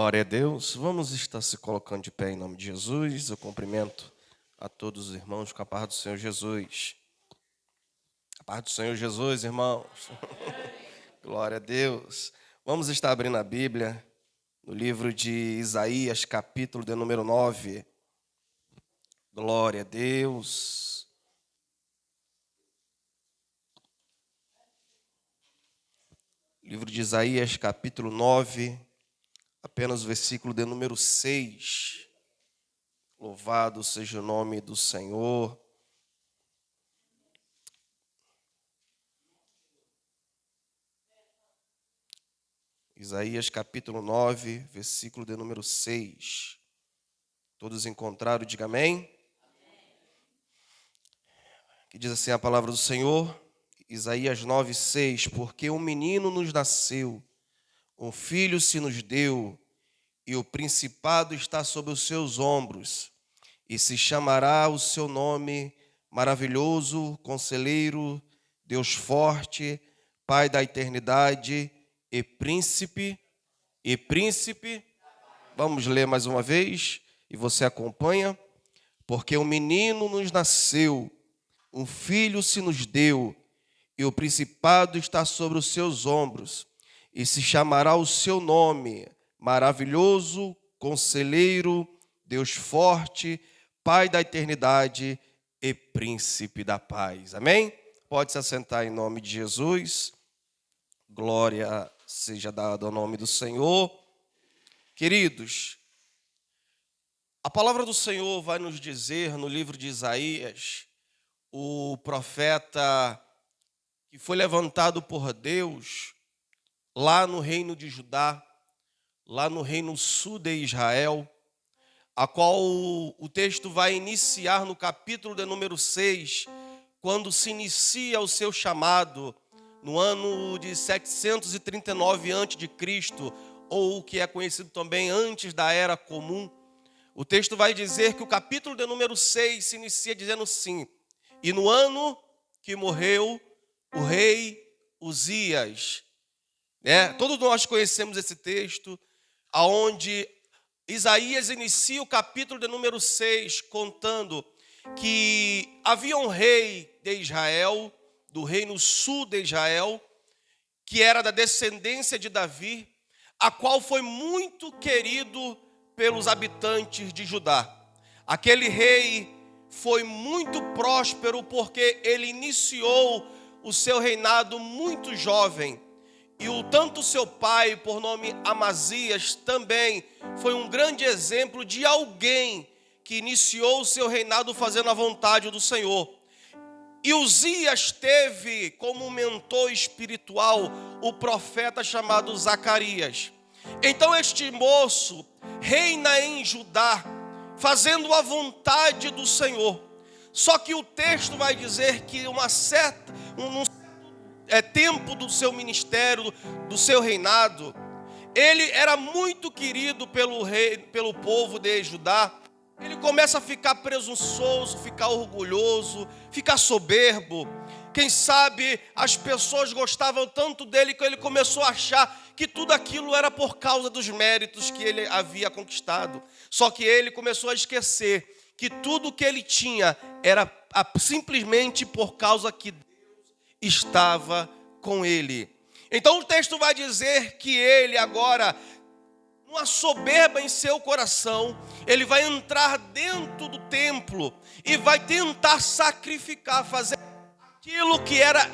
Glória a Deus. Vamos estar se colocando de pé em nome de Jesus. Eu cumprimento a todos os irmãos com a paz do Senhor Jesus. A paz do Senhor Jesus, irmãos. Glória a Deus. Vamos estar abrindo a Bíblia no livro de Isaías, capítulo de número 9. Glória a Deus. Livro de Isaías, capítulo 9. Apenas o versículo de número 6. Louvado seja o nome do Senhor. Isaías capítulo 9, versículo de número 6. Todos encontraram, diga amém. Que diz assim a palavra do Senhor, Isaías 9, 6. Porque um menino nos nasceu, um filho se nos deu, e o principado está sobre os seus ombros, e se chamará o seu nome maravilhoso, conselheiro, Deus forte, Pai da eternidade e príncipe. Vamos ler mais uma vez, e você acompanha. Porque um menino nos nasceu, um filho se nos deu, e o principado está sobre os seus ombros, e se chamará o seu nome maravilhoso, conselheiro, Deus forte, Pai da eternidade e príncipe da paz. Amém? Pode se assentar em nome de Jesus. Glória seja dada ao nome do Senhor. Queridos, a palavra do Senhor vai nos dizer no livro de Isaías, o profeta que foi levantado por Deus lá no reino de Judá, lá no reino sul de Israel, a qual o texto vai iniciar no capítulo de número 6, quando se inicia o seu chamado, no ano de 739 a.C., ou o que é conhecido também antes da Era Comum. O texto vai dizer que o capítulo de número 6 se inicia dizendo assim: e no ano que morreu o rei Uzias. Todos nós conhecemos esse texto, aonde Isaías inicia o capítulo de número 6, contando que havia um rei de Israel, do reino sul de Israel, que era da descendência de Davi, a qual foi muito querido pelos habitantes de Judá. Aquele rei foi muito próspero porque ele iniciou o seu reinado muito jovem. E tanto seu pai, por nome Amazias, também foi um grande exemplo de alguém que iniciou o seu reinado fazendo a vontade do Senhor. E Uzias teve como mentor espiritual o profeta chamado Zacarias. Então este moço reina em Judá, fazendo a vontade do Senhor. Só que o texto vai dizer que tempo do seu ministério, do seu reinado, ele era muito querido pelo povo de Judá. Ele começa a ficar presunçoso, ficar orgulhoso, ficar soberbo. Quem sabe as pessoas gostavam tanto dele que ele começou a achar que tudo aquilo era por causa dos méritos que ele havia conquistado. Só que ele começou a esquecer que tudo que ele tinha era simplesmente por causa que Deus estava com ele. Então o texto vai dizer que ele agora, uma soberba em seu coração, ele vai entrar dentro do templo e vai tentar sacrificar, fazer aquilo que era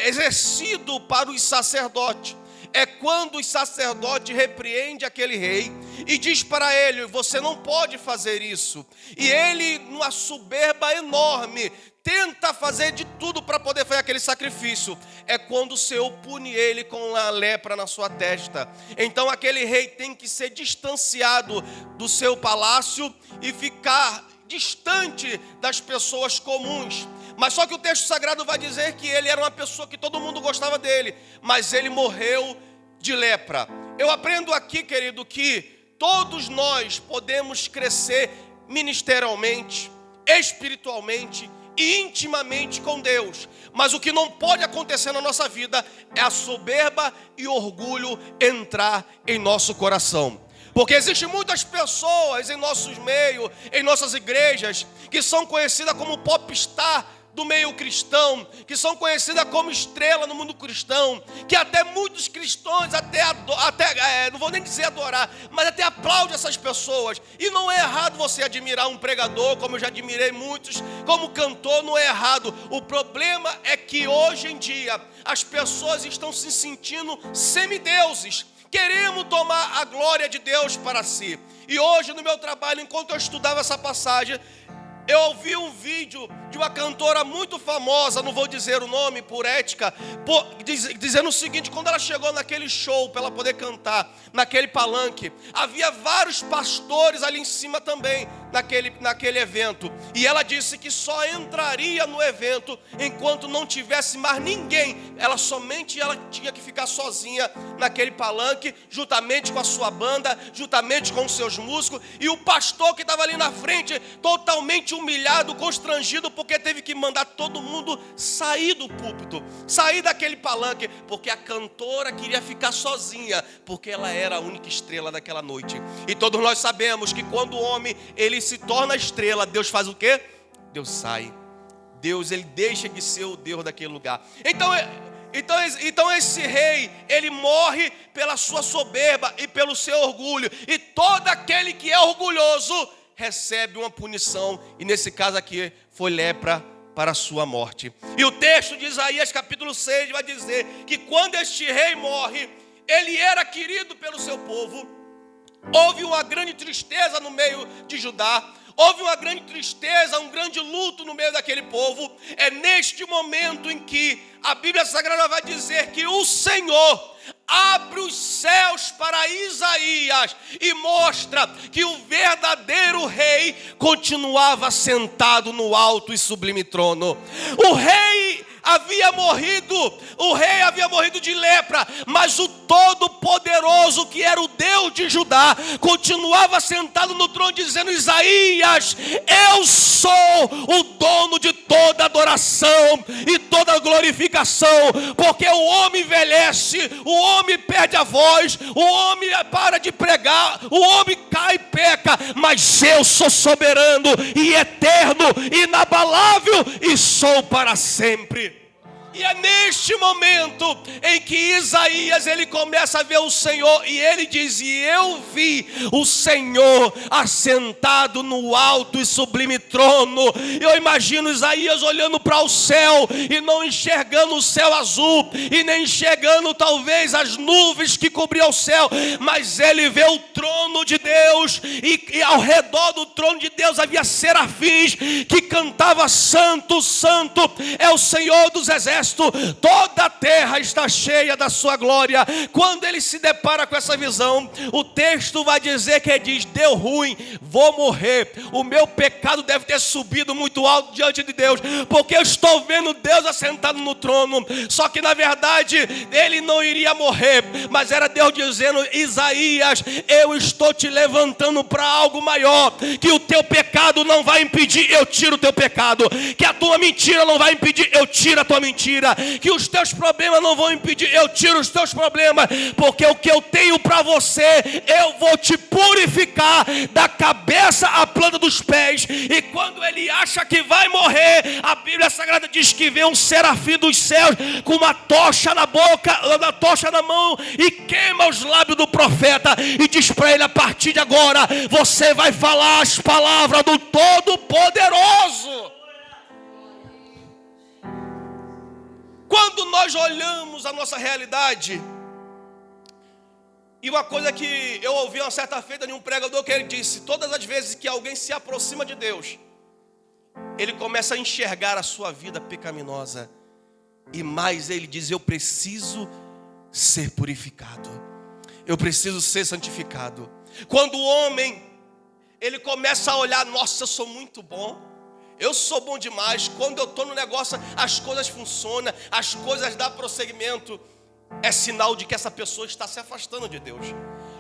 exercido para os sacerdotes. É quando os sacerdotes repreendem aquele rei e diz para ele: você não pode fazer isso. E ele, numa soberba enorme, tenta fazer de tudo para poder fazer aquele sacrifício. É quando o Senhor pune ele com a lepra na sua testa. Então aquele rei tem que ser distanciado do seu palácio e ficar distante das pessoas comuns. Mas só que o texto sagrado vai dizer que ele era uma pessoa que todo mundo gostava dele, mas ele morreu de lepra. Eu aprendo aqui, querido, que todos nós podemos crescer ministerialmente, espiritualmente intimamente com Deus. Mas o que não pode acontecer na nossa vida é a soberba e orgulho entrar em nosso coração. Porque existem muitas pessoas em nossos meios, em nossas igrejas, que são conhecidas como popstar do meio cristão, que são conhecidas como estrela no mundo cristão, que até muitos cristãos não vou nem dizer adorar, mas até aplaudem essas pessoas. E não é errado você admirar um pregador, como eu já admirei muitos, como cantor, não é errado. O problema é que hoje em dia as pessoas estão se sentindo semideuses, querendo tomar a glória de Deus para si. E hoje no meu trabalho, enquanto eu estudava essa passagem, eu ouvi um vídeo de uma cantora muito famosa, não vou dizer o nome por ética, dizendo o seguinte: quando ela chegou naquele show para ela poder cantar, naquele palanque, havia vários pastores ali em cima também, naquele evento. E ela disse que só entraria no evento enquanto não tivesse mais ninguém. Ela tinha que ficar sozinha naquele palanque, juntamente com a sua banda, juntamente com os seus músicos. E o pastor que estava ali na frente, totalmente humilhado, constrangido, porque teve que mandar todo mundo sair do púlpito, sair daquele palanque, porque a cantora queria ficar sozinha, porque ela era a única estrela daquela noite. E todos nós sabemos que quando o homem ele se torna estrela, Deus faz o quê? Deus sai. Deus, ele deixa de ser o Deus daquele lugar. Então esse rei, ele morre pela sua soberba e pelo seu orgulho. E todo aquele que é orgulhoso recebe uma punição, e nesse caso aqui foi lepra para a sua morte. E o texto de Isaías capítulo 6 vai dizer que quando este rei morre, ele era querido pelo seu povo. Houve uma grande tristeza no meio de Judá, houve uma grande tristeza, um grande luto no meio daquele povo. É neste momento em que a Bíblia Sagrada vai dizer que o Senhor abre os céus para Isaías e mostra que o verdadeiro rei continuava sentado no alto e sublime trono. O rei havia morrido de lepra, mas o Todo-Poderoso, que era o Deus de Judá, continuava sentado no trono dizendo: Isaías, eu sou o dono de toda adoração e toda glorificação, porque o homem envelhece, o homem perde a voz, o homem para de pregar, o homem cai e peca, mas eu sou soberano e eterno, inabalável e sou para sempre. E é neste momento em que Isaías ele começa a ver o Senhor, e ele diz: e eu vi o Senhor assentado no alto e sublime trono. Eu imagino Isaías olhando para o céu e não enxergando o céu azul, e nem enxergando talvez as nuvens que cobriam o céu, mas ele vê o trono de Deus, e ao redor do trono de Deus havia serafins que cantavam: santo, santo é o Senhor dos exércitos, toda a terra está cheia da sua glória. Quando ele se depara com essa visão, o texto vai dizer que ele diz: deu ruim, vou morrer, o meu pecado deve ter subido muito alto diante de Deus, porque eu estou vendo Deus assentado no trono. Só que na verdade ele não iria morrer, mas era Deus dizendo: Isaías, eu estou te levantando para algo maior, que o teu pecado não vai impedir, eu tiro o teu pecado, que a tua mentira não vai impedir, eu tiro a tua mentira, que os teus problemas não vão impedir, eu tiro os teus problemas, porque o que eu tenho para você, eu vou te purificar da cabeça à planta dos pés. E quando ele acha que vai morrer, a Bíblia Sagrada diz que vê um serafim dos céus com uma tocha na boca, uma tocha na mão, e queima os lábios do profeta e diz para ele: a partir de agora você vai falar as palavras do Todo-Poderoso. Quando nós olhamos a nossa realidade, e uma coisa que eu ouvi uma certa feita de um pregador, que ele disse: todas as vezes que alguém se aproxima de Deus, ele começa a enxergar a sua vida pecaminosa, e mais ele diz: eu preciso ser purificado, eu preciso ser santificado. Quando o homem ele começa a olhar: nossa, eu sou muito bom, eu sou bom demais, quando eu estou no negócio as coisas funcionam, as coisas dão prosseguimento, é sinal de que essa pessoa está se afastando de Deus.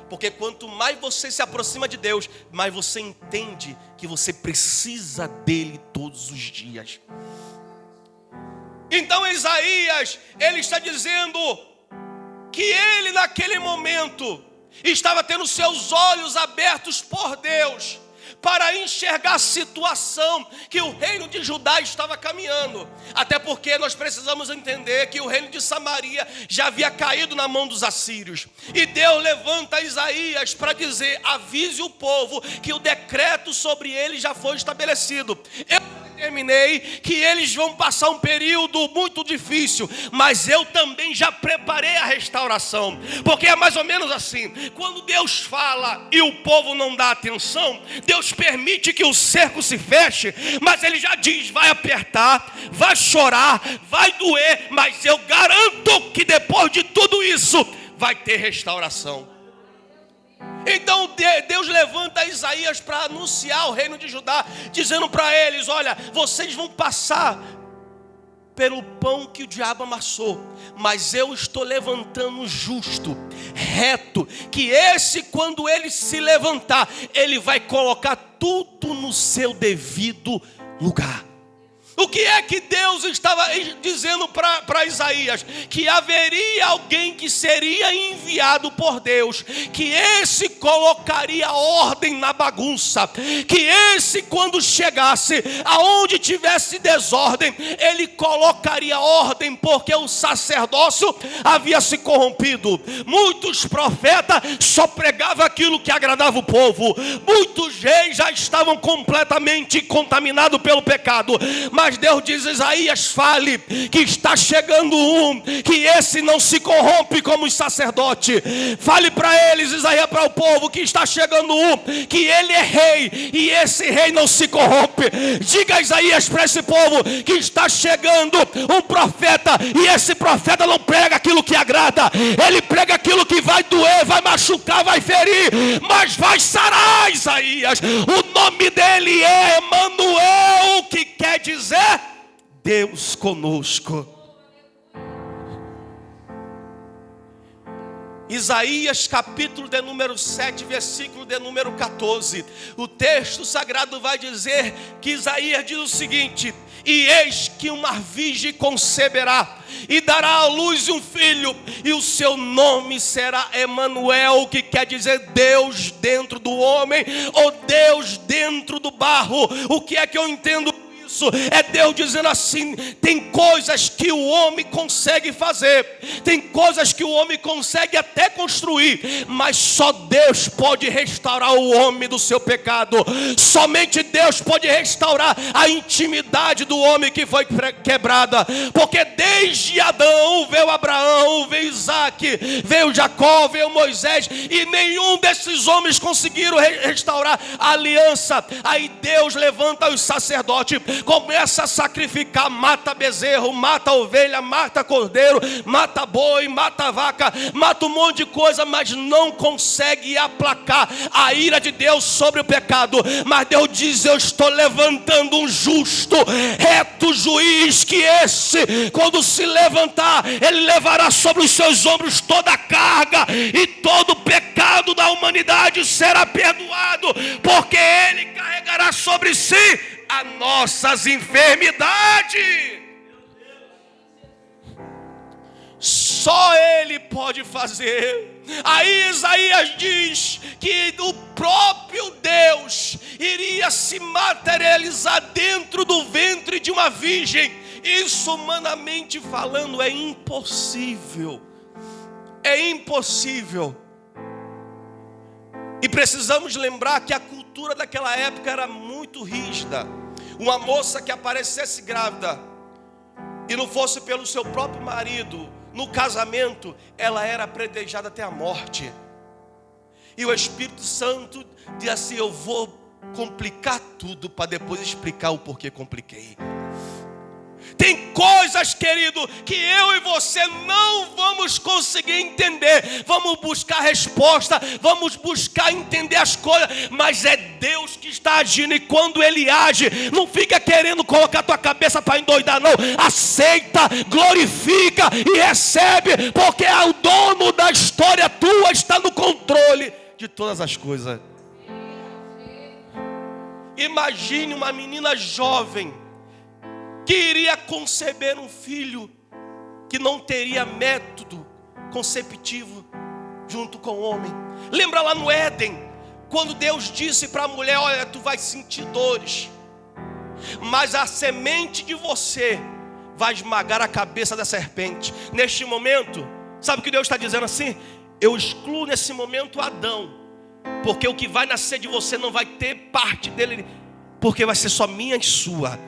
Porque quanto mais você se aproxima de Deus, mais você entende que você precisa dele todos os dias. Então Isaías, ele está dizendo que ele naquele momento estava tendo seus olhos abertos por Deus, para enxergar a situação que o reino de Judá estava caminhando. Até porque nós precisamos entender que o reino de Samaria já havia caído na mão dos assírios. E Deus levanta Isaías para dizer: avise o povo que o decreto sobre ele já foi estabelecido. Eu determinei que eles vão passar um período muito difícil, mas eu também já preparei a restauração. Porque é mais ou menos assim: quando Deus fala e o povo não dá atenção, Deus permite que o cerco se feche, mas ele já diz: vai apertar, vai chorar, vai doer, mas eu garanto que depois de tudo isso vai ter restauração. Então Deus levanta Isaías para anunciar o reino de Judá, dizendo para eles: olha, vocês vão passar pelo pão que o diabo amassou, mas eu estou levantando um justo, reto, que esse, quando ele se levantar, ele vai colocar tudo no seu devido lugar. O que é que Deus estava dizendo para Isaías? Que haveria alguém que seria enviado por Deus, que esse colocaria ordem na bagunça, que esse, quando chegasse aonde tivesse desordem, ele colocaria ordem, porque o sacerdócio havia se corrompido. Muitos profetas só pregavam aquilo que agradava o povo, muitos reis já estavam completamente contaminados pelo pecado. Mas Deus diz: Isaías, fale que está chegando um, que esse não se corrompe como os sacerdotes. Fale para eles, Isaías, para o povo, que está chegando um, que ele é rei, e esse rei não se corrompe. Diga, Isaías, para esse povo que está chegando um profeta, e esse profeta não prega aquilo que agrada, ele prega aquilo que vai doer, vai machucar, vai ferir, mas vai sarar. Isaías, o nome dele é Emanuel, que quer dizer Deus conosco. Isaías capítulo de número 7, versículo de número 14. O texto sagrado vai dizer que Isaías diz o seguinte: e eis que uma virgem conceberá e dará à luz um filho, e o seu nome será Emanuel, que quer dizer Deus dentro do homem, ou Deus dentro do barro. O que é que eu entendo? Isso é Deus dizendo assim: tem coisas que o homem consegue fazer, tem coisas que o homem consegue até construir, mas só Deus pode restaurar o homem do seu pecado. Somente Deus pode restaurar a intimidade do homem que foi quebrada. Porque desde Adão veio Abraão, veio Isaac, veio Jacó, veio Moisés, e nenhum desses homens conseguiram restaurar a aliança. Aí Deus levanta os sacerdotes, começa a sacrificar, mata bezerro, mata ovelha, mata cordeiro, mata boi, mata vaca, mata um monte de coisa, mas não consegue aplacar a ira de Deus sobre o pecado. Mas Deus diz: eu estou levantando um justo, reto juiz, que esse, quando se levantar, ele levará sobre os seus ombros toda a carga, e todo o pecado da humanidade será perdoado, porque ele carregará sobre si as nossas enfermidades. Só ele pode fazer. Aí Isaías diz que o próprio Deus iria se materializar dentro do ventre de uma virgem. Isso, humanamente falando, é impossível. É impossível. E precisamos lembrar que a cultura daquela época era muito rígida. Uma moça que aparecesse grávida e não fosse pelo seu próprio marido no casamento, ela era apedrejada até a morte. E o Espírito Santo diz assim: eu vou complicar tudo para depois explicar o porquê compliquei. Tem coisas, querido, que eu e você não vamos conseguir entender. Vamos buscar resposta, vamos buscar entender as coisas, mas é Deus que está agindo. E quando Ele age, não fica querendo colocar tua cabeça para endoidar, não. Aceita, glorifica e recebe, porque o dono da história tua está no controle de todas as coisas. Imagine uma menina jovem que iria conceber um filho que não teria método conceptivo junto com o homem. Lembra lá no Éden, quando Deus disse para a mulher: olha, tu vai sentir dores, mas a semente de você vai esmagar a cabeça da serpente. Neste momento, sabe o que Deus está dizendo assim? Eu excluo nesse momento Adão, porque o que vai nascer de você não vai ter parte dele, porque vai ser só minha e sua.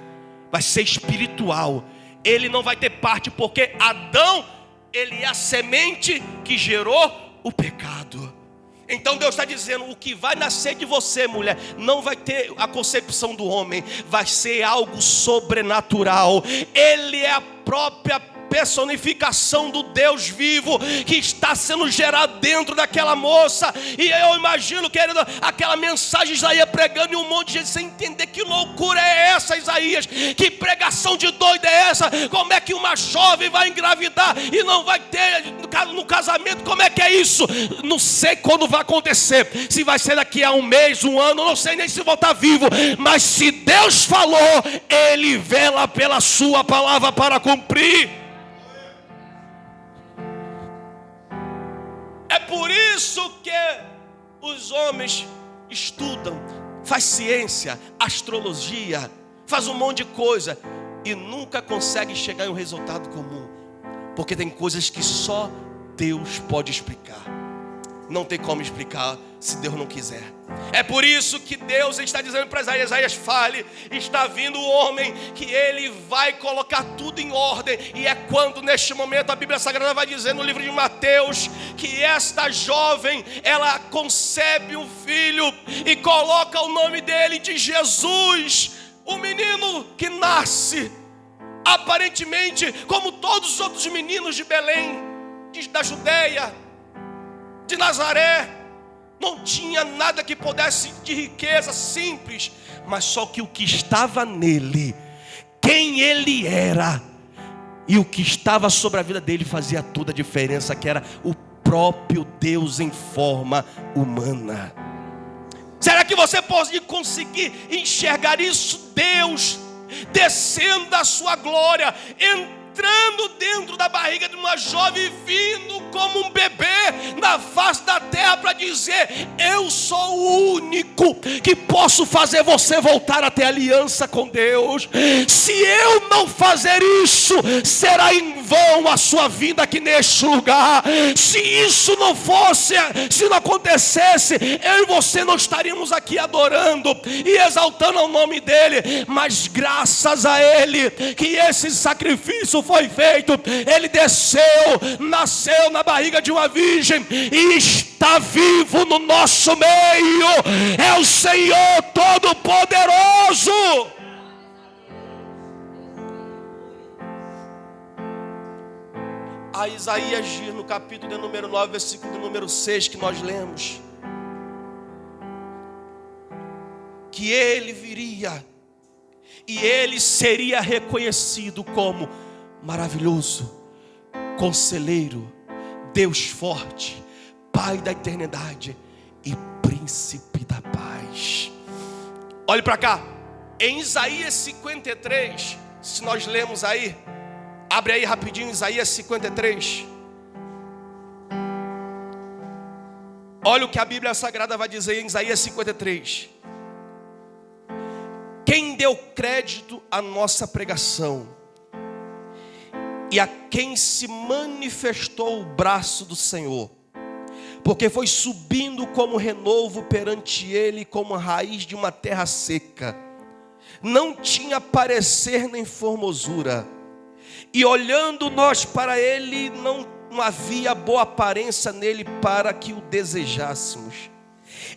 Vai ser espiritual. Ele não vai ter parte, porque Adão, ele é a semente que gerou o pecado. Então Deus está dizendo: o que vai nascer de você, mulher, não vai ter a concepção do homem, vai ser algo sobrenatural. Ele é a própria personificação do Deus vivo que está sendo gerado dentro daquela moça. E eu imagino, querido, aquela mensagem Isaías pregando e um monte de gente sem entender: que loucura é essa, Isaías? Que pregação de doido é essa? Como é que uma jovem vai engravidar e não vai ter no casamento? Como é que é isso? Não sei quando vai acontecer, se vai ser daqui a um mês, um ano, não sei nem se vou estar vivo, mas se Deus falou, Ele vela pela sua palavra para cumprir. É por isso que os homens estudam, faz ciência, astrologia, faz um monte de coisa e nunca consegue chegar em um resultado comum, porque tem coisas que só Deus pode explicar. Não tem como explicar se Deus não quiser. É por isso que Deus está dizendo para Isaías: fale, está vindo o homem que ele vai colocar tudo em ordem. E é quando neste momento a Bíblia Sagrada vai dizer no livro de Mateus que esta jovem, ela concebe um filho e coloca o nome dele de Jesus. O menino que nasce, aparentemente como todos os outros meninos de Belém, da Judeia, de Nazaré, não tinha nada que pudesse de riqueza, simples, mas só que o que estava nele, quem ele era e o que estava sobre a vida dele fazia toda a diferença, que era o próprio Deus em forma humana. Será que você pode conseguir enxergar isso? Deus descendo da sua glória, entrando dentro da barriga de uma jovem, vindo como um bebê na face da terra para dizer: eu sou o único que posso fazer você voltar a ter aliança com Deus. Se eu não fazer isso, será em vão a sua vida aqui neste lugar. Se isso não fosse, se não acontecesse, eu e você não estaríamos aqui adorando e exaltando o nome dele. Mas graças a ele que esse sacrifício foi feito. Ele desceu, nasceu na barriga de uma virgem e está vivo no nosso meio. É o Senhor Todo-Poderoso. A Isaías diz no capítulo de número 9, versículo de número 6, que nós lemos, que ele viria e ele seria reconhecido como maravilhoso, conselheiro, Deus forte, Pai da eternidade e príncipe da paz. Olhe para cá, em Isaías 53, se nós lemos aí, abre aí rapidinho Isaías 53. Olha o que a Bíblia Sagrada vai dizer em Isaías 53. Quem deu crédito à nossa pregação e a quem se manifestou o braço do Senhor, porque foi subindo como renovo perante ele, como a raiz de uma terra seca, não tinha parecer nem formosura, e olhando nós para ele, não havia boa aparência nele para que o desejássemos.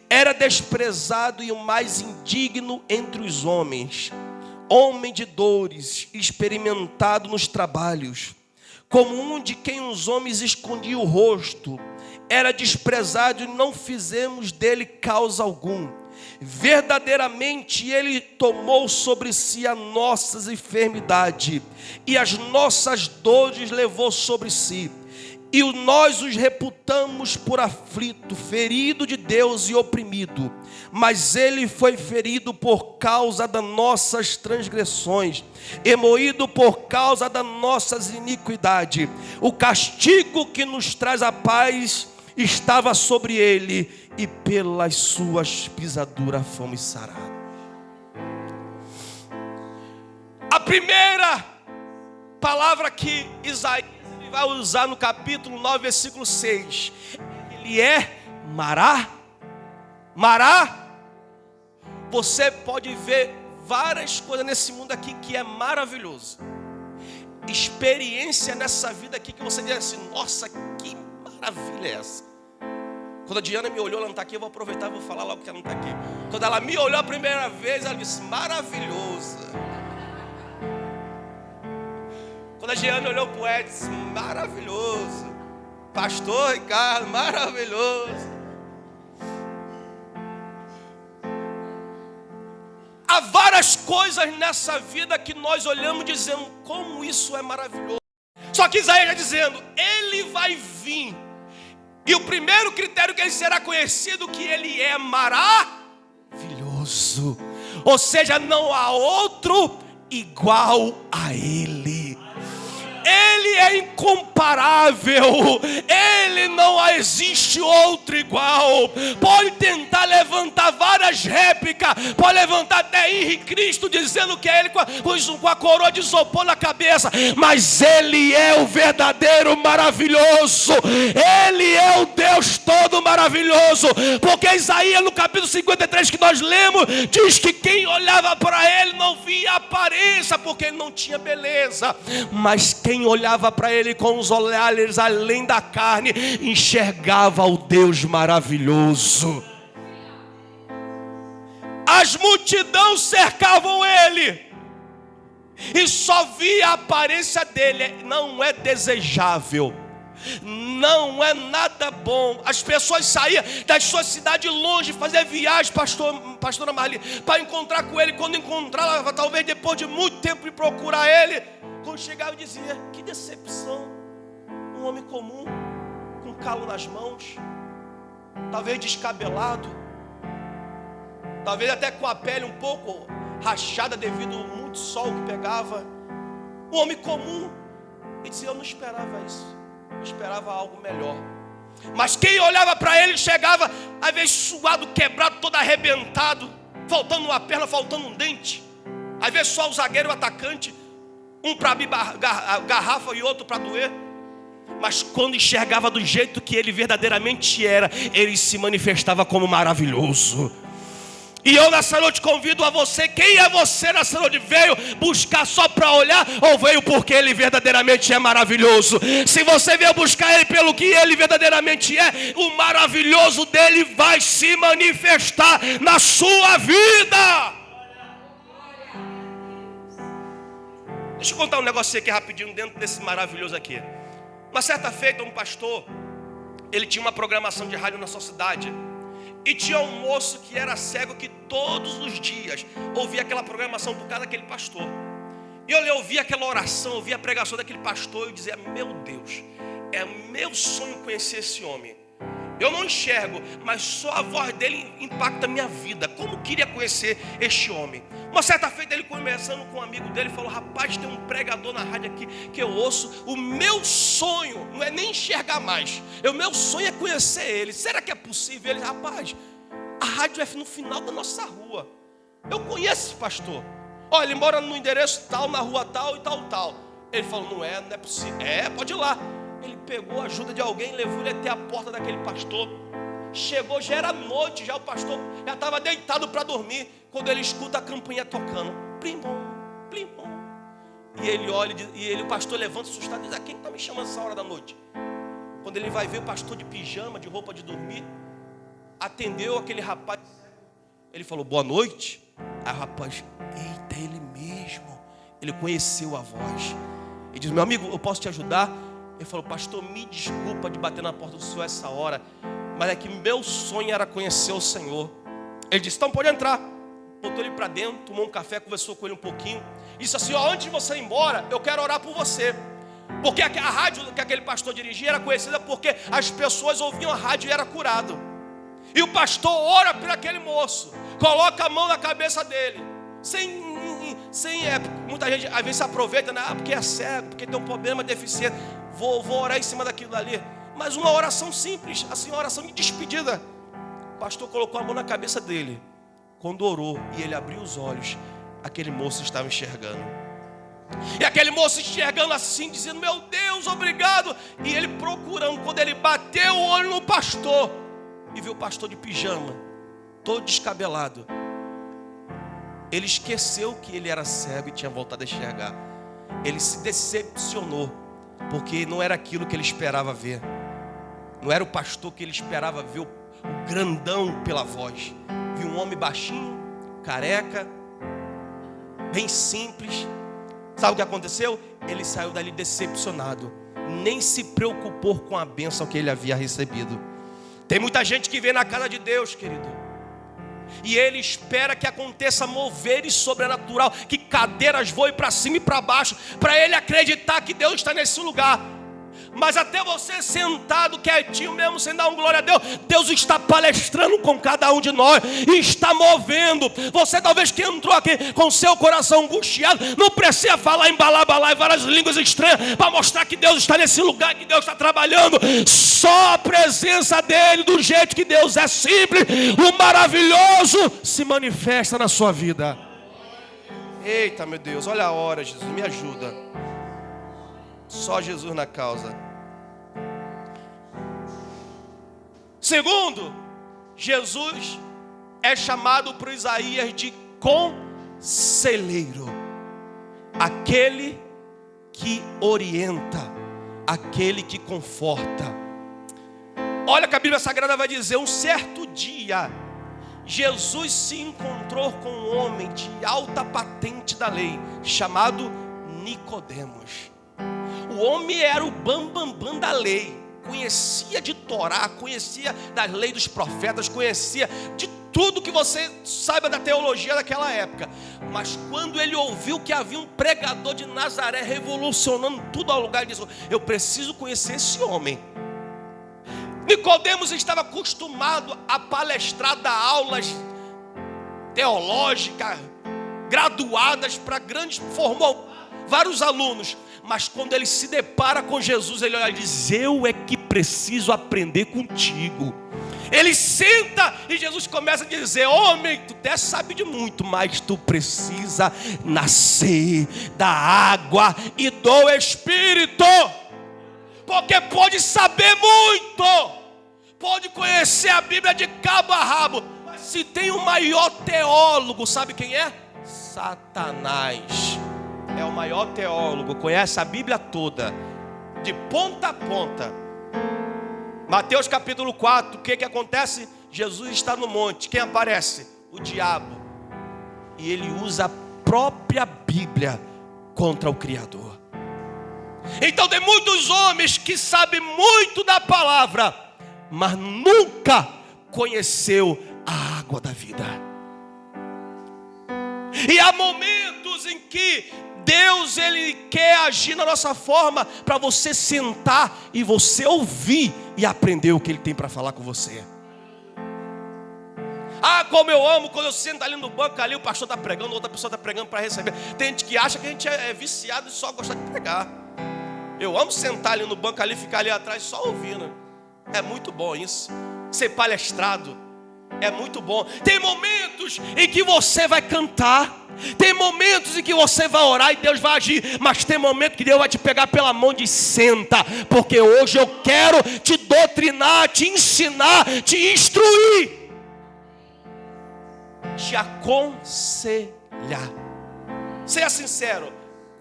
Era desprezado e o mais indigno entre os homens, homem de dores, experimentado nos trabalhos, como um de quem os homens escondiam o rosto, era desprezado e não fizemos dele causa algum. Verdadeiramente ele tomou sobre si as nossas enfermidades e as nossas dores levou sobre si. E nós os reputamos por aflito, ferido de Deus e oprimido. Mas ele foi ferido por causa das nossas transgressões, e moído por causa das nossas iniquidades. O castigo que nos traz a paz estava sobre ele, e pelas suas pisaduras fomos sarados. A primeira palavra que Isaías vai usar no capítulo 9, versículo 6. Ele é Mará. Mará. Você pode ver várias coisas nesse mundo aqui que é maravilhoso. Experiência nessa vida aqui que você diz assim: nossa, que maravilha é essa? Quando a Diana me olhou, ela não está aqui, eu vou aproveitar e vou falar logo que ela não está aqui. Quando ela me olhou a primeira vez, ela disse: maravilhoso. Quando a Diana olhou para o Edson: maravilhoso. Pastor Ricardo: maravilhoso. Há várias coisas nessa vida que nós olhamos e dizemos: como isso é maravilhoso. Só que Isaías está dizendo: ele vai vir. E o primeiro critério que ele será conhecido, que ele é maravilhoso. Ou seja, não há outro igual a ele. Ele é incomparável. Ele não existe outro igual. Pode tentar levantar várias réplicas. Pode levantar até Henrique Cristo dizendo que é ele com a coroa de isopor na cabeça. Mas ele é o verdadeiro maravilhoso. Ele é o Deus todo maravilhoso. Porque Isaías no capítulo 53 que nós lemos, diz que quem olhava para ele não via aparência, porque ele não tinha beleza. Mas quem olhava para ele com os olhares além da carne, enxergava o Deus maravilhoso. As multidões cercavam ele e só via a aparência dele. Não é desejável, não é nada bom. As pessoas saíam das suas cidades longe, faziam viagem, pastora Marli, para encontrar com ele. Quando encontrava, talvez depois de muito tempo de procurar ele, quando chegava dizia: que decepção, um homem comum, com calo nas mãos, talvez descabelado, talvez até com a pele um pouco rachada devido ao muito sol que pegava. Um homem comum. E dizia: eu não esperava isso, eu esperava algo melhor. Mas quem olhava para ele chegava, às vezes suado, quebrado, todo arrebentado, faltando uma perna, faltando um dente. Às vezes só o zagueiro e o atacante, um para abrir garrafa e outro para doer. Mas quando enxergava do jeito que ele verdadeiramente era, ele se manifestava como maravilhoso. E eu nessa noite convido a você: quem é você nessa noite? Veio buscar só para olhar, ou veio porque ele verdadeiramente é maravilhoso? Se você veio buscar ele pelo que ele verdadeiramente é, o maravilhoso dele vai se manifestar na sua vida. Deixa eu contar um negócio aqui rapidinho dentro desse maravilhoso aqui. Uma certa feita, um pastor, ele tinha uma programação de rádio na sua cidade. E tinha um moço que era cego, que todos os dias ouvia aquela programação por causa daquele pastor. E eu ouvia aquela oração, ouvia a pregação daquele pastor e dizia: meu Deus, é meu sonho conhecer esse homem. Eu não enxergo, mas só a voz dele impacta a minha vida. Como queria conhecer este homem. Uma certa feita ele conversando com um amigo dele, falou: rapaz, tem um pregador na rádio aqui que eu ouço. O meu sonho não é nem enxergar mais, o meu sonho é conhecer ele. Será que é possível? Ele: rapaz, a rádio é no final da nossa rua. Eu conheço esse pastor. Olha, ele mora no endereço tal, na rua tal e tal, tal. Ele falou: não é possível. Pode ir lá. Ele pegou a ajuda de alguém, levou ele até a porta daquele pastor. Chegou, já era noite, já o pastor já estava deitado para dormir, quando ele escuta a campainha tocando. Plim-pom, plim-pom. E ele olha, o pastor levanta assustado e diz: quem está me chamando essa hora da noite? Quando ele vai ver o pastor de pijama, de roupa de dormir, atendeu aquele rapaz. Ele falou: boa noite. Aí o rapaz: eita, ele mesmo. Ele conheceu a voz. Ele diz: meu amigo, eu posso te ajudar? Ele falou: pastor, me desculpa de bater na porta do senhor essa hora, mas é que meu sonho era conhecer o Senhor. Ele disse: então pode entrar. Botou ele para dentro, tomou um café, conversou com ele um pouquinho. Disse assim: ó, antes de você ir embora, eu quero orar por você. Porque a rádio que aquele pastor dirigia era conhecida porque as pessoas ouviam a rádio e era curado. E o pastor ora por aquele moço, coloca a mão na cabeça dele, muita gente às vezes se aproveita, né? Porque é cego, porque tem um problema, deficiente, vou orar em cima daquilo ali. Mas uma oração simples, assim, uma oração de despedida. O pastor colocou a mão na cabeça dele. Quando orou e ele abriu os olhos, aquele moço estava enxergando. E aquele moço enxergando assim, dizendo: meu Deus, obrigado. E ele procurando, quando ele bateu o olho no pastor e viu o pastor de pijama, todo descabelado, ele esqueceu que ele era cego e tinha voltado a enxergar. Ele se decepcionou, porque não era aquilo que ele esperava ver. Não era o pastor que ele esperava ver, o grandão pela voz. Viu um homem baixinho, careca, bem simples. Sabe o que aconteceu? Ele saiu dali decepcionado. Nem se preocupou com a bênção que ele havia recebido. Tem muita gente que vem na casa de Deus, querido, e ele espera que aconteça moveres sobrenatural, que cadeiras voem para cima e para baixo, para ele acreditar que Deus está nesse lugar. Mas até você sentado quietinho mesmo, sem dar um glória a Deus, Deus está palestrando com cada um de nós e está movendo. Você talvez que entrou aqui com seu coração angustiado, não precisa falar em balá e várias línguas estranhas para mostrar que Deus está nesse lugar, que Deus está trabalhando. Só a presença dele, do jeito que Deus é simples, o maravilhoso se manifesta na sua vida. Eita, meu Deus, olha a hora, Jesus, me ajuda. Só Jesus na causa. Segundo, Jesus é chamado por Isaías de conselheiro, aquele que orienta, aquele que conforta. Olha que a Bíblia Sagrada vai dizer: um certo dia Jesus se encontrou com um homem de alta patente da lei, chamado Nicodemos. O homem era o bambambam da lei, conhecia de Torá, conhecia da lei dos profetas, conhecia de tudo que você saiba da teologia daquela época. Mas quando ele ouviu que havia um pregador de Nazaré revolucionando tudo ao lugar, ele disse: eu preciso conhecer esse homem. Nicodemos estava acostumado a palestrar, dar aulas teológicas, graduadas para grandes, formou vários alunos. Mas quando ele se depara com Jesus, ele olha e diz: eu é que preciso aprender contigo. Ele senta e Jesus começa a dizer: homem, tu até sabe de muito, mas tu precisa nascer da água e do Espírito. Porque pode saber muito, pode conhecer a Bíblia de cabo a rabo, mas se tem o maior teólogo, sabe quem é? Satanás. É o maior teólogo, conhece a Bíblia toda, de ponta a ponta. Mateus capítulo 4, o que acontece? Jesus está no monte, quem aparece? O diabo. E ele usa a própria Bíblia contra o Criador. Então tem muitos homens que sabem muito da palavra, mas nunca conheceu a água da vida. E há momentos em que Deus, Ele quer agir na nossa forma, para você sentar e você ouvir e aprender o que Ele tem para falar com você. Ah, como eu amo quando eu sento ali no banco, ali o pastor está pregando, outra pessoa está pregando para receber. Tem gente que acha que a gente é viciado e só gosta de pregar. Eu amo sentar ali no banco, ali, ficar ali atrás só ouvindo. É muito bom isso. Ser palestrado é muito bom. Tem momentos em que você vai cantar, tem momentos em que você vai orar e Deus vai agir, mas tem momentos que Deus vai te pegar pela mão e diz: senta, porque hoje eu quero te doutrinar, te ensinar, te instruir, te aconselhar. Seja sincero,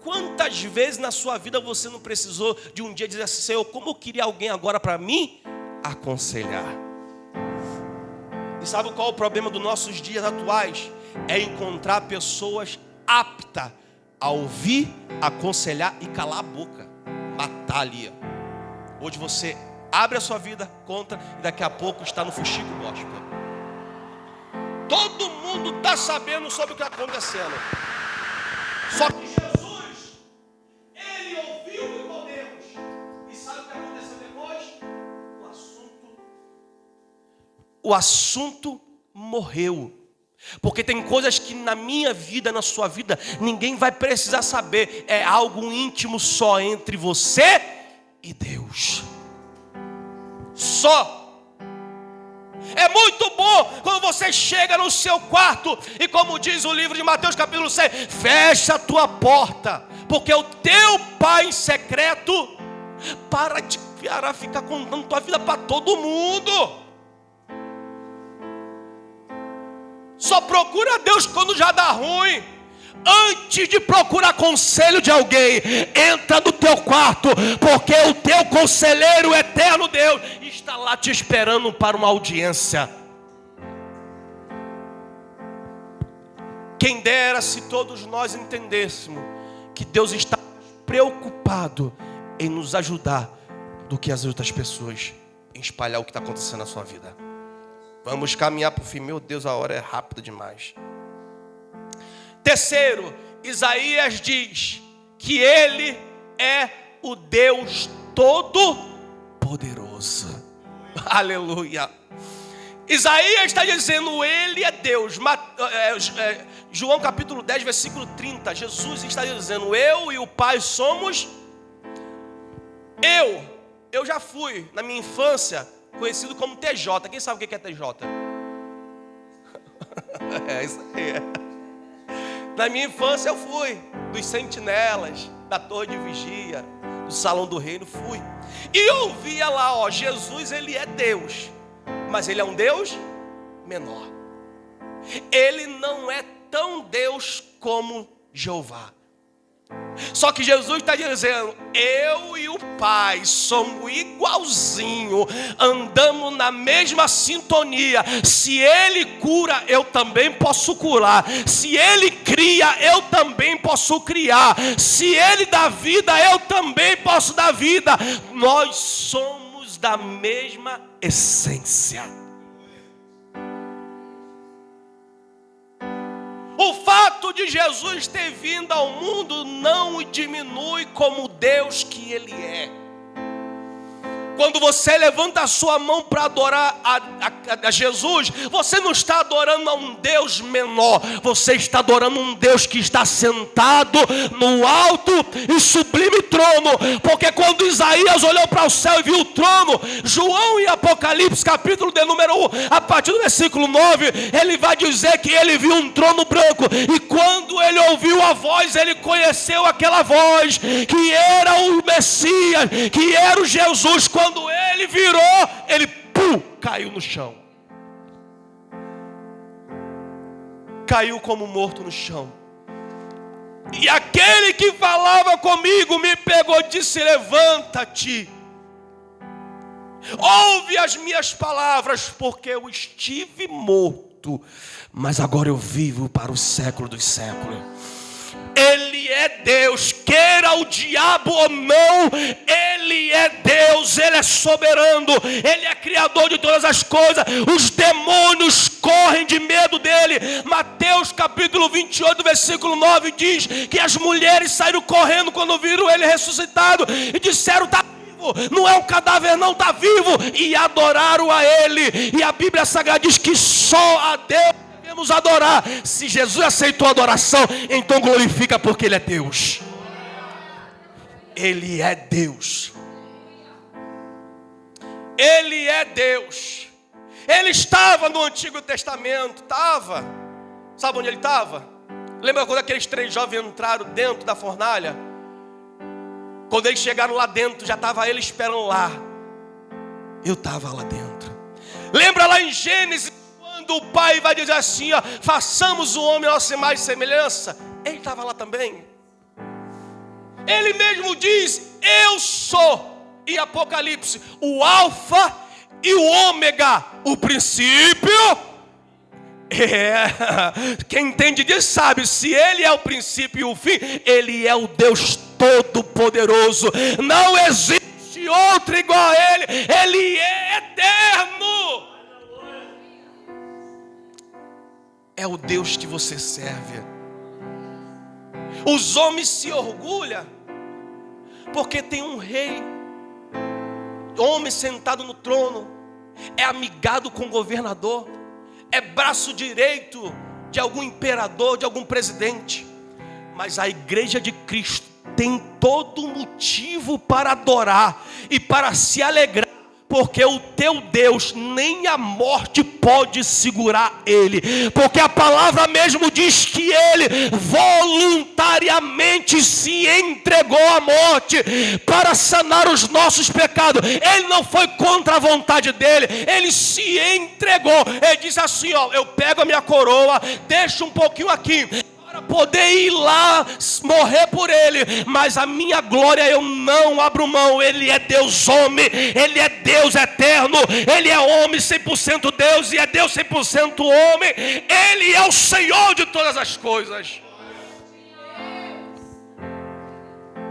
quantas vezes na sua vida você não precisou de um dia dizer assim: Senhor, como eu queria alguém agora para me aconselhar? E sabe qual é o problema dos nossos dias atuais? É encontrar pessoas aptas a ouvir, aconselhar e calar a boca. Matar ali. Hoje você abre a sua vida, conta, e daqui a pouco está no fuxico gospel. Todo mundo está sabendo sobre o que está acontecendo. Só que Jesus, ele ouviu Nicodemos. E sabe o que aconteceu depois? O assunto morreu. Porque tem coisas que na minha vida, na sua vida, ninguém vai precisar saber. É algo íntimo só entre você e Deus. Só. É muito bom quando você chega no seu quarto e, como diz o livro de Mateus capítulo 6, fecha a tua porta, porque o teu pai em secreto para de ficar contando tua vida para todo mundo. Só procura Deus quando já dá ruim. Antes de procurar conselho de alguém, entra no teu quarto, porque o teu conselheiro eterno Deus está lá te esperando para uma audiência. Quem dera se todos nós entendêssemos que Deus está preocupado em nos ajudar do que as outras pessoas em espalhar o que está acontecendo na sua vida. Vamos caminhar para o fim. Meu Deus, a hora é rápida demais. Terceiro, Isaías diz que ele é o Deus Todo-Poderoso. Aleluia. Isaías está dizendo, ele é Deus. João capítulo 10, versículo 30. Jesus está dizendo, eu e o Pai somos. Eu já fui, na minha infância, conhecido como TJ. Quem sabe o que é TJ? É isso aí. Na minha infância eu fui dos sentinelas, da torre de vigia, do salão do reino, fui. E eu via lá, Jesus, ele é Deus, mas ele é um Deus menor. Ele não é tão Deus como Jeová. Só que Jesus está dizendo, eu e o Pai somos igualzinho, andamos na mesma sintonia. Se Ele cura, eu também posso curar. Se Ele cria, eu também posso criar. Se Ele dá vida, eu também posso dar vida. Nós somos da mesma essência. O fato de Jesus ter vindo ao mundo não o diminui como Deus que Ele é. Quando você levanta a sua mão para adorar a Jesus, você não está adorando a um Deus menor, você está adorando um Deus que está sentado no alto e sublime trono. Porque quando Isaías olhou para o céu e viu o trono, João em Apocalipse capítulo de número 1, a partir do versículo 9, ele vai dizer que ele viu um trono branco. E quando ele ouviu a voz, ele conheceu aquela voz, que era o Messias, que era o Jesus. Quando ele virou, ele caiu no chão. Caiu como morto no chão. E aquele que falava comigo me pegou e disse, levanta-te. Ouve as minhas palavras, porque eu estive morto, mas agora eu vivo para o século dos séculos. Ele é Deus, queira o diabo ou não, Ele é Deus, Ele é soberano, Ele é criador de todas as coisas. Os demônios correm de medo dEle. Mateus capítulo 28, versículo 9 diz que as mulheres saíram correndo quando viram Ele ressuscitado e disseram, está vivo, não é um cadáver não, está vivo, e adoraram a Ele. E a Bíblia Sagrada diz que só a Deus devemos adorar. Se Jesus aceitou a adoração, então glorifica, porque Ele é Deus. Ele é Deus. Ele é Deus. Ele estava no Antigo Testamento. Estava. Sabe onde ele estava? Lembra quando aqueles 3 jovens entraram dentro da fornalha? Quando eles chegaram lá dentro, já estava ele esperando lá. Eu estava lá dentro. Lembra lá em Gênesis, quando o pai vai dizer assim, façamos o homem a nossa imagem e semelhança? Ele estava lá também. Ele mesmo diz, eu sou, em Apocalipse, o alfa e o ômega, o princípio Quem entende disso sabe, se Ele é o princípio e o fim, Ele é o Deus Todo-Poderoso. Não existe outro igual a Ele. Ele é eterno. É o Deus que você serve. Os homens se orgulham porque tem um rei, homem sentado no trono, é amigado com o governador, é braço direito de algum imperador, de algum presidente. Mas a igreja de Cristo tem todo motivo para adorar e para se alegrar, porque o teu Deus, nem a morte pode segurar Ele, porque a palavra mesmo diz que Ele voluntariamente se entregou à morte para sanar os nossos pecados. Ele não foi contra a vontade dele, Ele se entregou. Ele disse assim, ó, eu pego a minha coroa, deixo um pouquinho aqui, para poder ir lá morrer por Ele, mas a minha glória eu não abro mão. Ele é Deus homem, Ele é Deus eterno, Ele é homem 100% Deus e é Deus 100% homem. Ele é o Senhor de todas as coisas.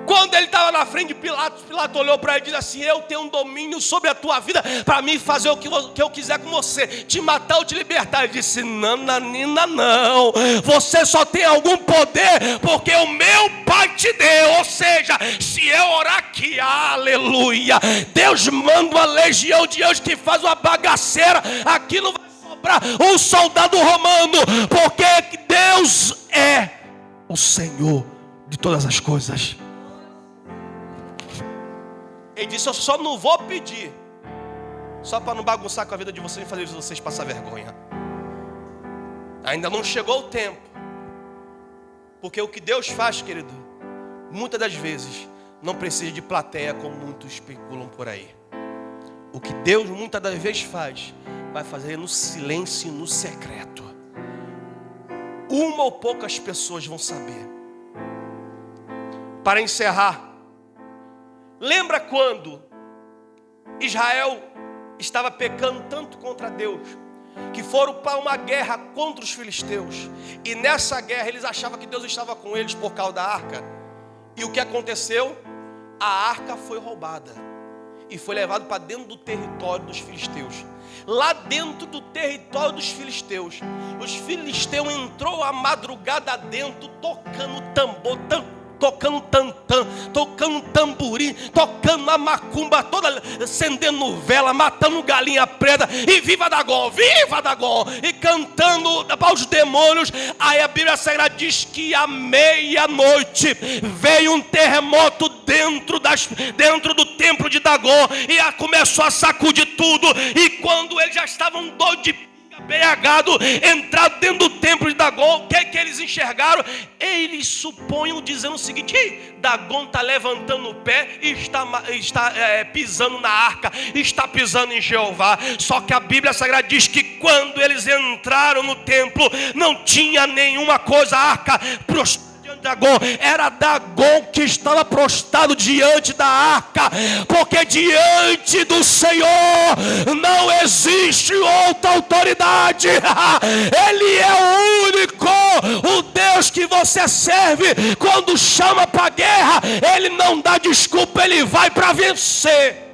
Quando ele estava na frente de Pilatos, Pilatos olhou para ele e disse assim, eu tenho um domínio sobre a tua vida para mim fazer o que eu quiser com você, te matar ou te libertar. Ele disse, nananina, não, você só tem algum poder porque o meu Pai te deu. Ou seja, se eu orar aqui, aleluia, Deus manda uma legião de anjos que faz uma bagaceira, aqui não vai sobrar um soldado romano, porque Deus é o Senhor de todas as coisas. Ele disse, eu só não vou pedir, só para não bagunçar com a vida de vocês e fazer vocês passar vergonha. Ainda não chegou o tempo. Porque o que Deus faz, querido, muitas das vezes não precisa de plateia, como muitos especulam por aí. O que Deus muitas das vezes faz, vai fazer no silêncio e no secreto. Uma ou poucas pessoas vão saber. Para encerrar, lembra quando Israel estava pecando tanto contra Deus, que foram para uma guerra contra os filisteus, e nessa guerra eles achavam que Deus estava com eles por causa da arca, e o que aconteceu? A arca foi roubada e foi levada para dentro do território dos filisteus. Lá dentro do território dos filisteus, os filisteus entrou a madrugada dentro, tocando tambor, tocando tantã, tocando tamborim, tocando a macumba toda, acendendo vela, matando galinha preta, e viva Dagom, e cantando para os demônios. Aí a Bíblia Sagrada diz que à meia-noite veio um terremoto dentro do templo de Dagom, e começou a sacudir tudo, e quando eles já estavam doidos de embriagado, entrado dentro do templo de Dagom, o que é que eles enxergaram? Eles suponham dizendo o seguinte: Dagom está levantando o pé e está pisando na arca, está pisando em Jeová. Só que a Bíblia Sagrada diz que quando eles entraram no templo, não tinha nenhuma coisa, a arca prostrada. Dagom, era Dagom que estava prostrado diante da arca, porque diante do Senhor não existe outra autoridade. Ele é o único, o Deus que você serve. Quando chama para a guerra, Ele não dá desculpa, Ele vai para vencer.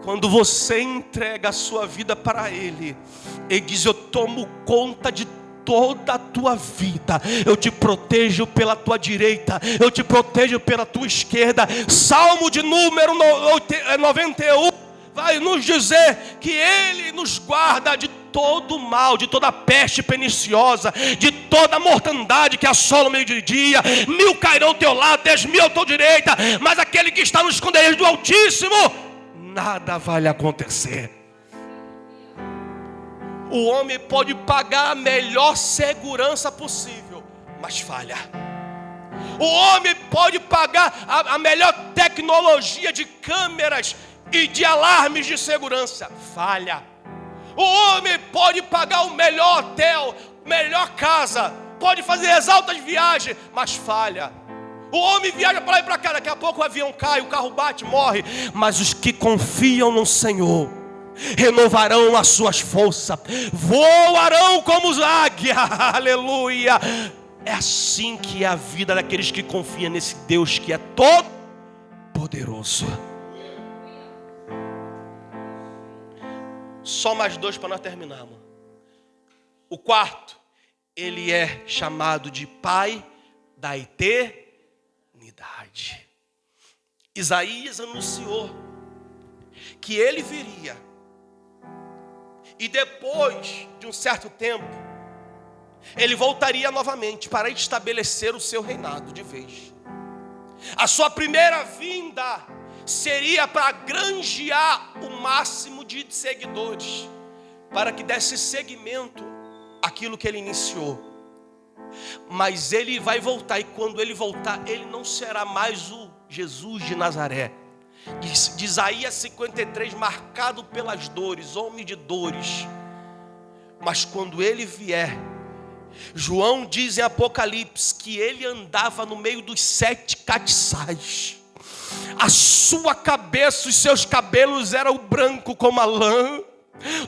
Quando você entrega a sua vida para Ele, Ele diz: eu tomo conta de toda a tua vida, eu te protejo pela tua direita, eu te protejo pela tua esquerda. Salmo de número 91 vai nos dizer que Ele nos guarda de todo mal, de toda peste perniciosa, de toda mortandade que assola o meio-dia. 1000 cairão ao teu lado, 10.000 à tua direita, mas aquele que está no esconderijo do Altíssimo, nada vai lhe acontecer. O homem pode pagar a melhor segurança possível, mas falha. O homem pode pagar a melhor tecnologia de câmeras e de alarmes de segurança, falha. O homem pode pagar o melhor hotel, melhor casa, pode fazer as altas viagens, mas falha. O homem viaja para lá e para cá, daqui a pouco o avião cai, o carro bate, morre. Mas os que confiam no Senhor renovarão as suas forças, voarão como águia, aleluia. É assim que é a vida daqueles que confiam nesse Deus que é todo poderoso. Só mais dois para nós terminarmos. O quarto, ele é chamado de Pai da eternidade. Isaías anunciou que ele viria, e depois de um certo tempo, ele voltaria novamente para estabelecer o seu reinado de vez. A sua primeira vinda seria para granjear o máximo de seguidores, para que desse seguimento àquilo que ele iniciou. Mas ele vai voltar, e quando ele voltar, ele não será mais o Jesus de Nazaré. De Isaías 53, marcado pelas dores, homem de dores. Mas quando ele vier, João diz em Apocalipse que ele andava no meio dos 7 catiçais. A sua cabeça, os seus cabelos eram branco como a lã.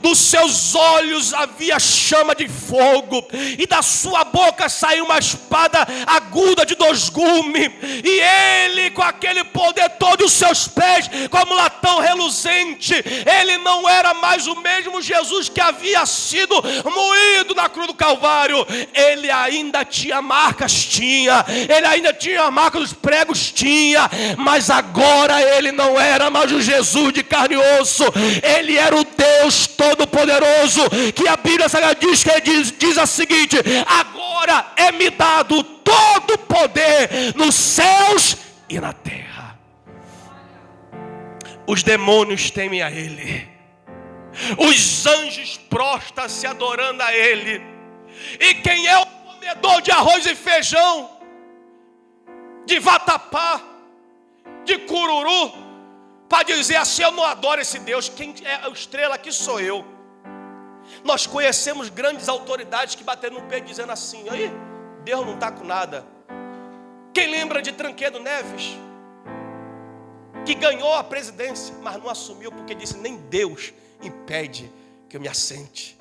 Dos seus olhos havia chama de fogo, e da sua boca saiu uma espada aguda de 2 gumes, e ele com aquele poder todo, os seus pés como latão reluzente. Ele não era mais o mesmo Jesus que havia sido moído na cruz do Calvário. Ele ainda tinha marcas, ele ainda tinha a marca dos pregos, mas agora ele não era mais o Jesus de carne e osso. Ele era o Deus Todo-Poderoso, que a Bíblia Sagrada diz a seguinte: agora é-me dado todo o poder nos céus e na terra. Os demônios temem a ele, os anjos prostram-se adorando a ele. E quem é o comedor de arroz e feijão, de vatapá, de cururu, para dizer assim: eu não adoro esse Deus? Quem é a estrela aqui sou eu. Nós conhecemos grandes autoridades que bateram no peito dizendo assim: aí, Deus não está com nada. Quem lembra de Tancredo Neves, que ganhou a presidência, mas não assumiu, porque disse: nem Deus impede que eu me assente.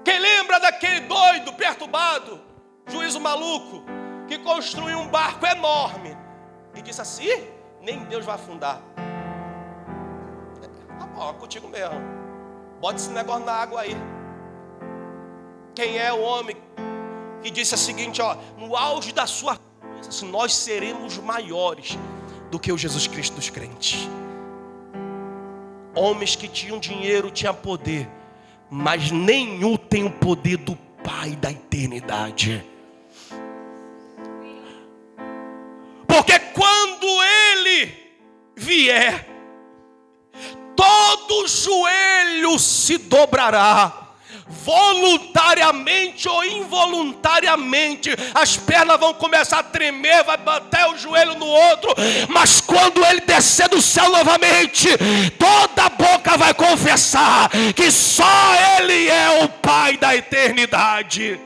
Quem lembra daquele doido, perturbado, juízo maluco, que construiu um barco enorme e disse assim: nem Deus vai afundar. Tá bom, é contigo mesmo. Bota esse negócio na água aí. Quem é o homem que disse o seguinte, no auge da sua força, nós seremos maiores do que o Jesus Cristo dos crentes. Homens que tinham dinheiro, tinham poder, mas nenhum tem o poder do Pai da eternidade. Porque quando ele vier, todo joelho se dobrará, voluntariamente ou involuntariamente. As pernas vão começar a tremer, vai bater o joelho no outro, mas quando ele descer do céu novamente, toda a boca vai confessar que só ele é o Pai da eternidade.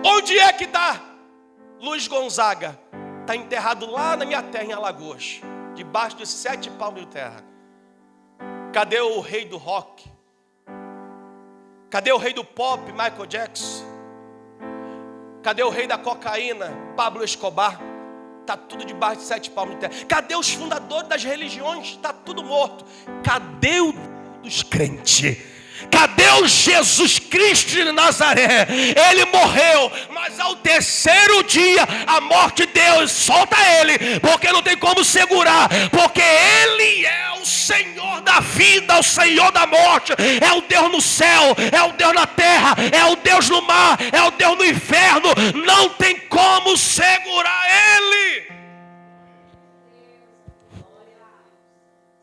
Onde é que está Luiz Gonzaga? Está enterrado lá na minha terra, em Alagoas, debaixo de 7 palmos de terra. Cadê o rei do rock? Cadê o rei do pop, Michael Jackson? Cadê o rei da cocaína, Pablo Escobar? Está tudo debaixo de 7 palmos de terra. Cadê os fundadores das religiões? Está tudo morto. Cadê o dos crentes? Cadê o Jesus Cristo de Nazaré? Ele morreu, mas ao 3º dia a morte de Deus solta ele, porque não tem como segurar, porque ele é o Senhor da vida, o Senhor da morte, é o Deus no céu, é o Deus na terra, é o Deus no mar, é o Deus no inferno. Não tem como segurar ele.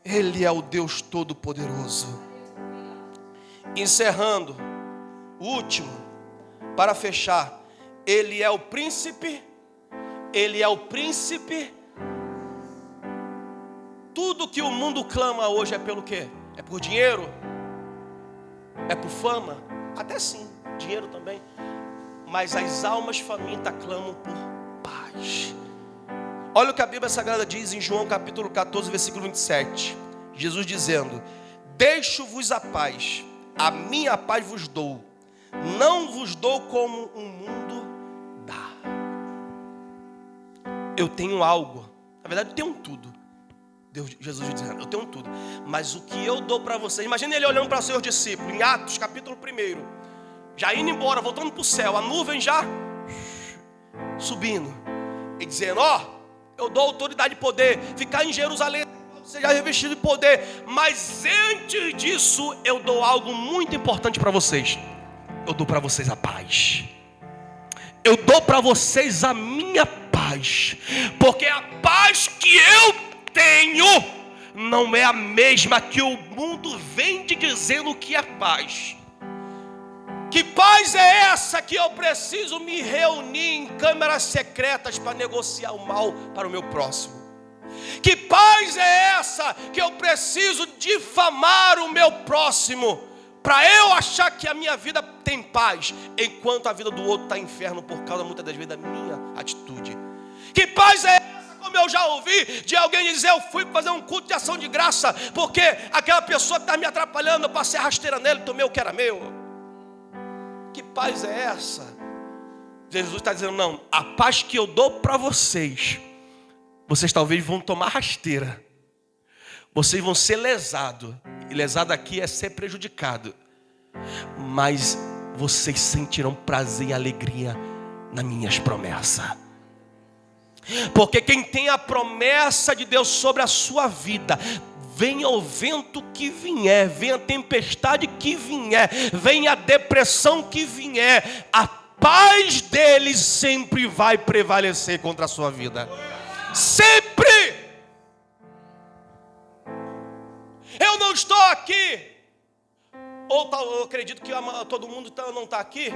Ele é o Deus Todo-Poderoso. Encerrando, o último, para fechar, ele é o príncipe, ele é o príncipe. Tudo que o mundo clama hoje é pelo quê? É por dinheiro? É por fama? Até sim, dinheiro também. Mas as almas famintas clamam por paz. Olha o que a Bíblia Sagrada diz em João capítulo 14, versículo 27. Jesus dizendo: deixo-vos a paz, a minha paz vos dou, não vos dou como o mundo dá. Eu tenho algo, na verdade eu tenho tudo. Jesus dizendo, eu tenho tudo, mas o que eu dou para vocês, imagina ele olhando para os seus discípulos, em Atos capítulo 1, já indo embora, voltando para o céu, a nuvem já subindo, e dizendo, eu dou autoridade e poder, ficar em Jerusalém, seja revestido de poder, mas antes disso, eu dou algo muito importante para vocês, eu dou para vocês a paz, eu dou para vocês a minha paz, porque a paz que eu tenho não é a mesma que o mundo vende dizendo que é paz. Que paz é essa que eu preciso me reunir em câmaras secretas para negociar o mal para o meu próximo? Que paz é essa que eu preciso difamar o meu próximo para eu achar que a minha vida tem paz, enquanto a vida do outro está inferno por causa muitas das vezes da minha atitude? Que paz é essa? Como eu já ouvi de alguém dizer, eu fui fazer um culto de ação de graça, porque aquela pessoa está me atrapalhando, eu passei a rasteira nele, tomei o que era meu. Que paz é essa? Jesus está dizendo, não, a paz que eu dou para vocês, vocês talvez vão tomar rasteira, vocês vão ser lesados, e lesado aqui é ser prejudicado, mas vocês sentirão prazer e alegria nas minhas promessas. Porque quem tem a promessa de Deus sobre a sua vida, venha o vento que vier, venha a tempestade que vier, venha a depressão que vier, a paz dele sempre vai prevalecer contra a sua vida. Sempre! Eu não estou aqui, ou eu acredito que todo mundo não está aqui,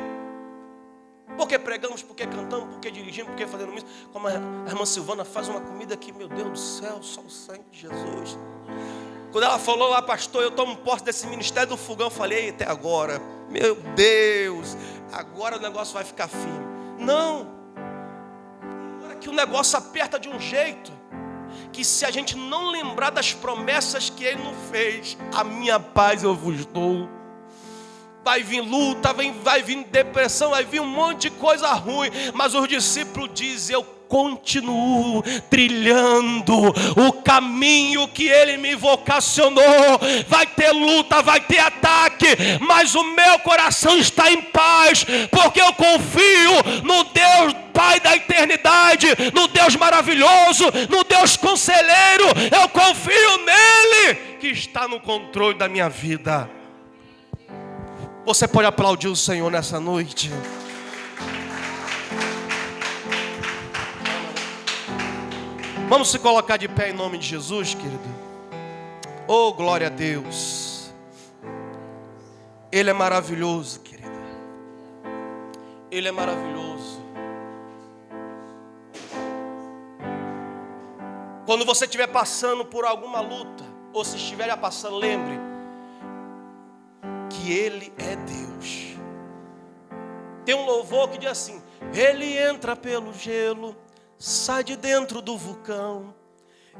porque pregamos, porque cantamos, porque dirigimos, porque fazendo isso. Como a irmã Silvana faz uma comida aqui, meu Deus do céu, só o sangue de Jesus. Quando ela falou lá, pastor, eu tomo posse desse ministério do fogão, eu falei, até agora, meu Deus, agora o negócio vai ficar firme. Não, agora que o negócio aperta de um jeito, que se a gente não lembrar das promessas que ele nos fez, a minha paz eu vos dou. Vai vir luta, vai vir depressão, vai vir um monte de coisa ruim. Mas os discípulos dizem, eu continuo trilhando o caminho que ele me vocacionou. Vai ter luta, vai ter ataque, mas o meu coração está em paz, porque eu confio no Deus Pai da eternidade, no Deus maravilhoso, no Deus conselheiro. Eu confio nele que está no controle da minha vida. Você pode aplaudir o Senhor nessa noite? Vamos se colocar de pé em nome de Jesus, querido. Oh, glória a Deus. Ele é maravilhoso, querida. Ele é maravilhoso. Quando você estiver passando por alguma luta, ou se estiver já passando, lembre que Ele é Deus. Tem um louvor que diz assim: Ele entra pelo gelo, sai de dentro do vulcão,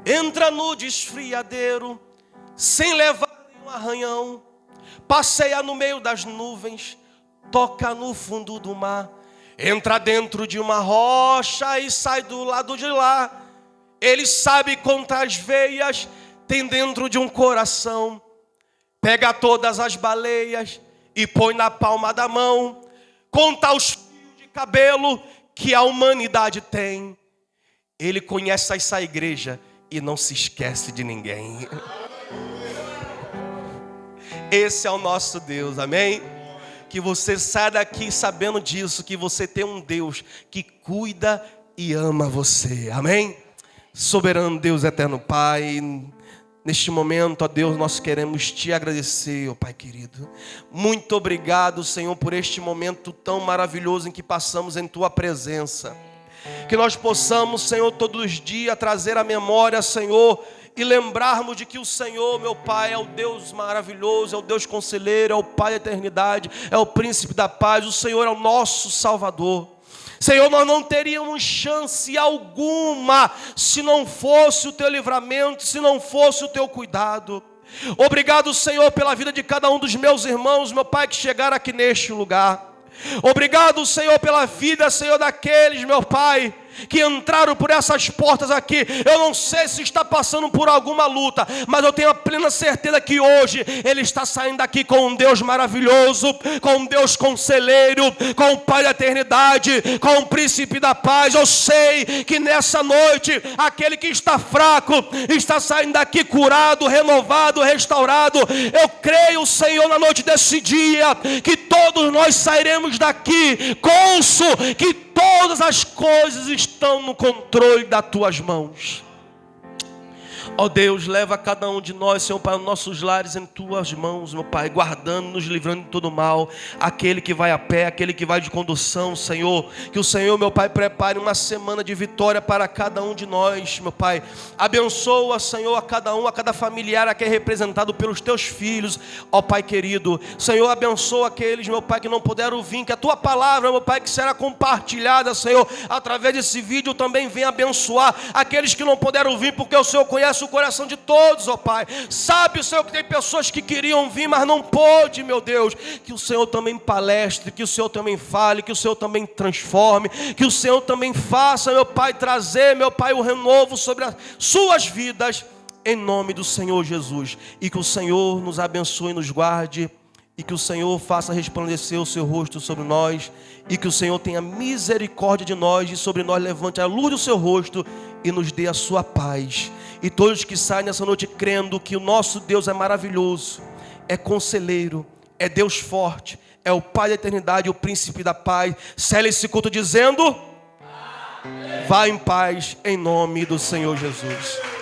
entra no desfriadeiro, sem levar nenhum arranhão, passeia no meio das nuvens, toca no fundo do mar, entra dentro de uma rocha e sai do lado de lá. Ele sabe quantas veias tem dentro de um coração. Pega todas as baleias e põe na palma da mão. Conta os fios de cabelo que a humanidade tem. Ele conhece essa igreja e não se esquece de ninguém. Esse é o nosso Deus, amém? Que você saia daqui sabendo disso, que você tem um Deus que cuida e ama você, amém? Soberano Deus, eterno Pai, neste momento, ó Deus, nós queremos te agradecer, ó Pai querido. Muito obrigado, Senhor, por este momento tão maravilhoso em que passamos em Tua presença. Que nós possamos, Senhor, todos os dias trazer à memória, Senhor, e lembrarmos de que o Senhor, meu Pai, é o Deus maravilhoso, é o Deus conselheiro, é o Pai da eternidade, é o príncipe da paz, o Senhor é o nosso Salvador. Senhor, nós não teríamos chance alguma se não fosse o teu livramento, se não fosse o teu cuidado. Obrigado, Senhor, pela vida de cada um dos meus irmãos, meu Pai, que chegaram aqui neste lugar. Obrigado, Senhor, pela vida, Senhor, daqueles, meu Pai, que entraram por essas portas aqui. Eu não sei se está passando por alguma luta, mas eu tenho a plena certeza que hoje ele está saindo daqui com um Deus maravilhoso, com um Deus conselheiro, com o Pai da eternidade, com o príncipe da paz. Eu sei que nessa noite aquele que está fraco está saindo daqui curado, renovado, restaurado. Eu creio, Senhor, na noite desse dia, que todos nós sairemos daqui cônscio que todas as coisas estão no controle das tuas mãos. Ó Deus, leva cada um de nós, Senhor Pai, nos nossos lares em tuas mãos, meu Pai, guardando, nos livrando de todo mal. Aquele que vai a pé, aquele que vai de condução, Senhor, que o Senhor, meu Pai, prepare uma semana de vitória para cada um de nós, meu Pai. Abençoa, Senhor, a cada familiar aqui representado pelos teus filhos, ó Pai querido. Senhor, abençoa aqueles, meu Pai, que não puderam vir, que a tua palavra, meu Pai, que será compartilhada, Senhor, através desse vídeo também venha abençoar aqueles que não puderam vir, porque o Senhor conhece o coração de todos, ó Pai. Sabe, Senhor, que tem pessoas que queriam vir, mas não pôde, meu Deus. Que o Senhor também palestre, que o Senhor também fale, que o Senhor também transforme, que o Senhor também faça, meu Pai, trazer, meu Pai, o renovo sobre as suas vidas, em nome do Senhor Jesus. E que o Senhor nos abençoe e nos guarde, e que o Senhor faça resplandecer o seu rosto sobre nós, e que o Senhor tenha misericórdia de nós, e sobre nós levante a luz do seu rosto e nos dê a sua paz. E todos que saem nessa noite crendo que o nosso Deus é maravilhoso, é conselheiro, é Deus forte, é o Pai da eternidade, o príncipe da paz, cele esse culto dizendo: amém. Vá em paz, em nome do Senhor Jesus.